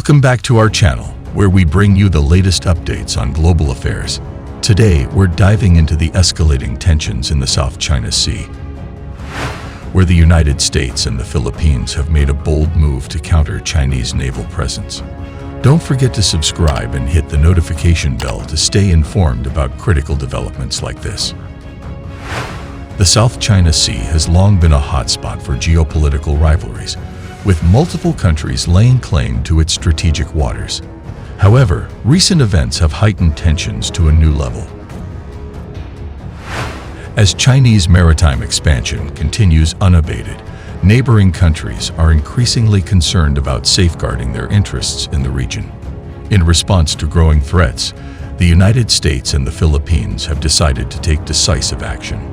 Welcome back to our channel, where we bring you the latest updates on global affairs. Today, we're diving into the escalating tensions in the South China Sea, where the United States and the Philippines have made a bold move to counter Chinese naval presence. Don't forget to subscribe and hit the notification bell to stay informed about critical developments like this. The South China Sea has long been a hotspot for geopolitical rivalries, with multiple countries laying claim to its strategic waters. However, recent events have heightened tensions to a new level. As Chinese maritime expansion continues unabated, neighboring countries are increasingly concerned about safeguarding their interests in the region. In response to growing threats, the United States and the Philippines have decided to take decisive action.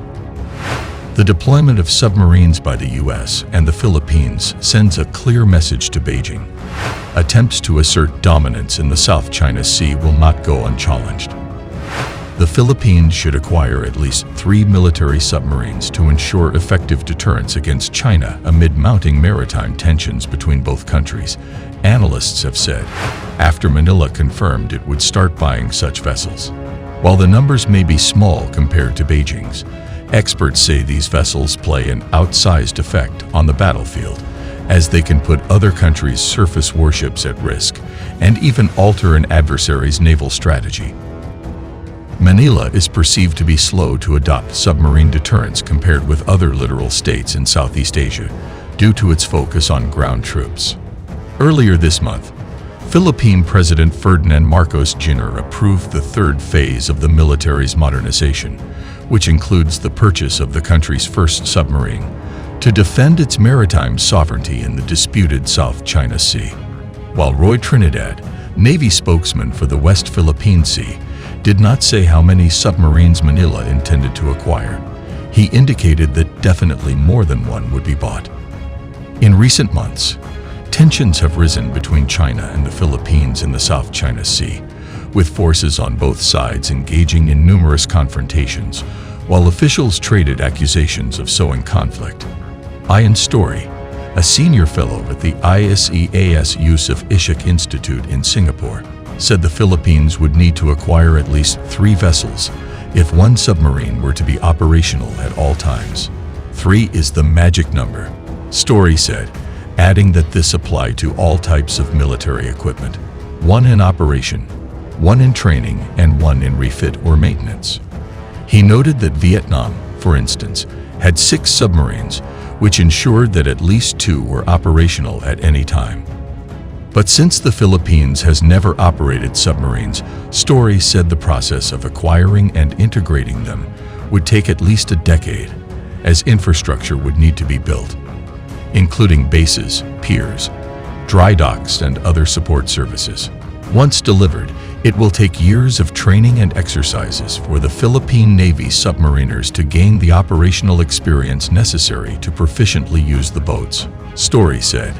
The deployment of submarines by the U.S. and the Philippines sends a clear message to Beijing. Attempts to assert dominance in the South China Sea will not go unchallenged. The Philippines should acquire at least 3 military submarines to ensure effective deterrence against China amid mounting maritime tensions between both countries, analysts have said, after Manila confirmed it would start buying such vessels. While the numbers may be small compared to Beijing's, experts say these vessels play an outsized effect on the battlefield, as they can put other countries' surface warships at risk and even alter an adversary's naval strategy. Manila is perceived to be slow to adopt submarine deterrence compared with other littoral states in Southeast Asia, due to its focus on ground troops. Earlier this month, Philippine President Ferdinand Marcos Jr. approved the third phase of the military's modernization, which includes the purchase of the country's first submarine, to defend its maritime sovereignty in the disputed South China Sea. While Roy Trinidad, Navy spokesman for the West Philippine Sea, did not say how many submarines Manila intended to acquire, he indicated that definitely more than one would be bought. In recent months, tensions have risen between China and the Philippines in the South China Sea, with forces on both sides engaging in numerous confrontations, while officials traded accusations of sowing conflict. Ian Story, a senior fellow at the ISEAS Yusof Ishak Institute in Singapore, said the Philippines would need to acquire at least 3 vessels if one submarine were to be operational at all times. 3 is the magic number, Story said, adding that this applied to all types of military equipment, 1 in operation, 1 in training, and 1 in refit or maintenance. He noted that Vietnam, for instance, had 6 submarines, which ensured that at least 2 were operational at any time. But since the Philippines has never operated submarines, Story said the process of acquiring and integrating them would take at least a decade, as infrastructure would need to be built, including bases, piers, dry docks, and other support services. Once delivered, it will take years of training and exercises for the Philippine Navy submariners to gain the operational experience necessary to proficiently use the boats, Story said.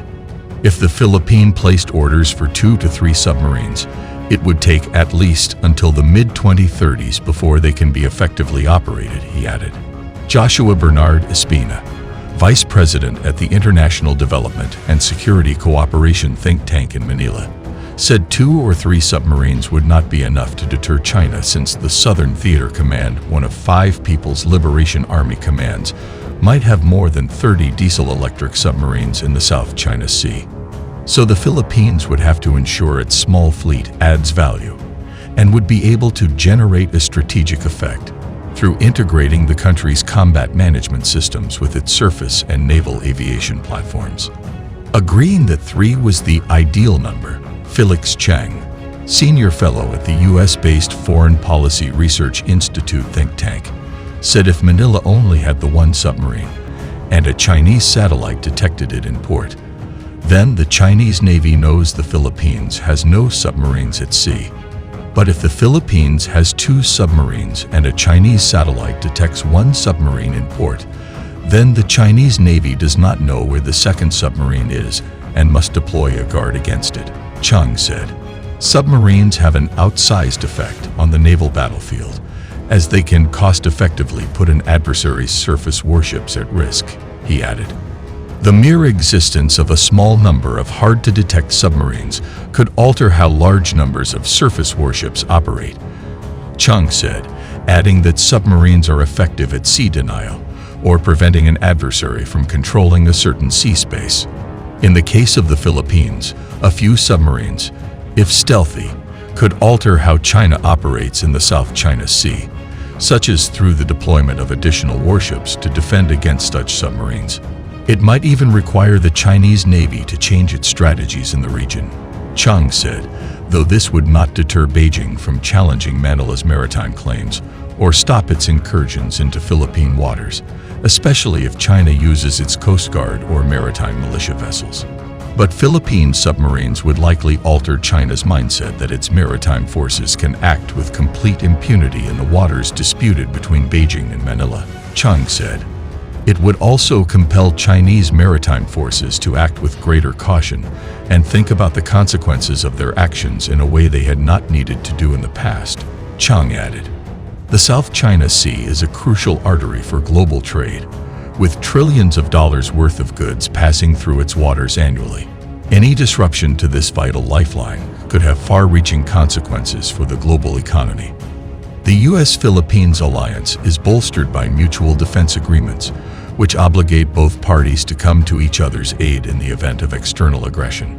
If the Philippines placed orders for 2 to 3 submarines, it would take at least until the mid-2030s before they can be effectively operated, he added. Joshua Bernard Espina, vice president at the International Development and Security Cooperation think tank in Manila, said 2 or 3 submarines would not be enough to deter China, since the Southern Theater Command, one of 5 People's Liberation Army commands, might have more than 30 diesel-electric submarines in the South China Sea. So the Philippines would have to ensure its small fleet adds value and would be able to generate a strategic effect through integrating the country's combat management systems with its surface and naval aviation platforms. Agreeing that 3 was the ideal number, Felix Cheng, senior fellow at the U.S.-based Foreign Policy Research Institute think tank, said if Manila only had the 1 submarine and a Chinese satellite detected it in port, then the Chinese Navy knows the Philippines has no submarines at sea. But if the Philippines has 2 submarines and a Chinese satellite detects 1 submarine in port, then the Chinese Navy does not know where the second submarine is and must deploy a guard against it, Chung said. Submarines have an outsized effect on the naval battlefield, as they can cost-effectively put an adversary's surface warships at risk, he added. The mere existence of a small number of hard-to-detect submarines could alter how large numbers of surface warships operate, Chung said, adding that submarines are effective at sea denial, or preventing an adversary from controlling a certain sea space. In the case of the Philippines, a few submarines, if stealthy, could alter how China operates in the South China Sea, such as through the deployment of additional warships to defend against such submarines. It might even require the Chinese Navy to change its strategies in the region, Chung said, though this would not deter Beijing from challenging Manila's maritime claims or stop its incursions into Philippine waters, especially if China uses its Coast Guard or maritime militia vessels. But Philippine submarines would likely alter China's mindset that its maritime forces can act with complete impunity in the waters disputed between Beijing and Manila, Chung said. It would also compel Chinese maritime forces to act with greater caution and think about the consequences of their actions in a way they had not needed to do in the past, Chung added. The South China Sea is a crucial artery for global trade, with trillions of dollars worth of goods passing through its waters annually. Any disruption to this vital lifeline could have far-reaching consequences for the global economy. The U.S.-Philippines alliance is bolstered by mutual defense agreements, which obligate both parties to come to each other's aid in the event of external aggression.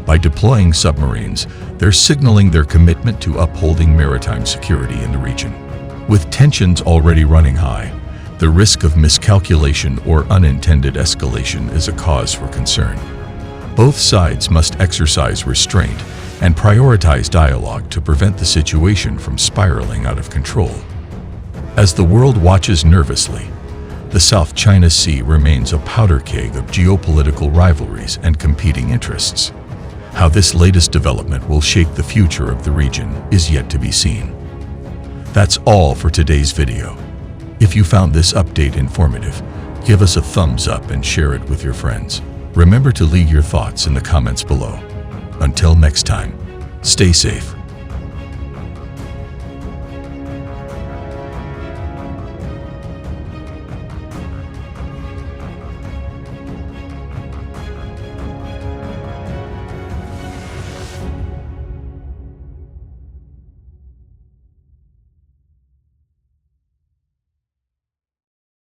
By deploying submarines, they're signaling their commitment to upholding maritime security in the region. With tensions already running high, the risk of miscalculation or unintended escalation is a cause for concern. Both sides must exercise restraint and prioritize dialogue to prevent the situation from spiraling out of control. As the world watches nervously, the South China Sea remains a powder keg of geopolitical rivalries and competing interests. How this latest development will shape the future of the region is yet to be seen. That's all for today's video. If you found this update informative, give us a thumbs up and share it with your friends. Remember to leave your thoughts in the comments below. Until next time, stay safe.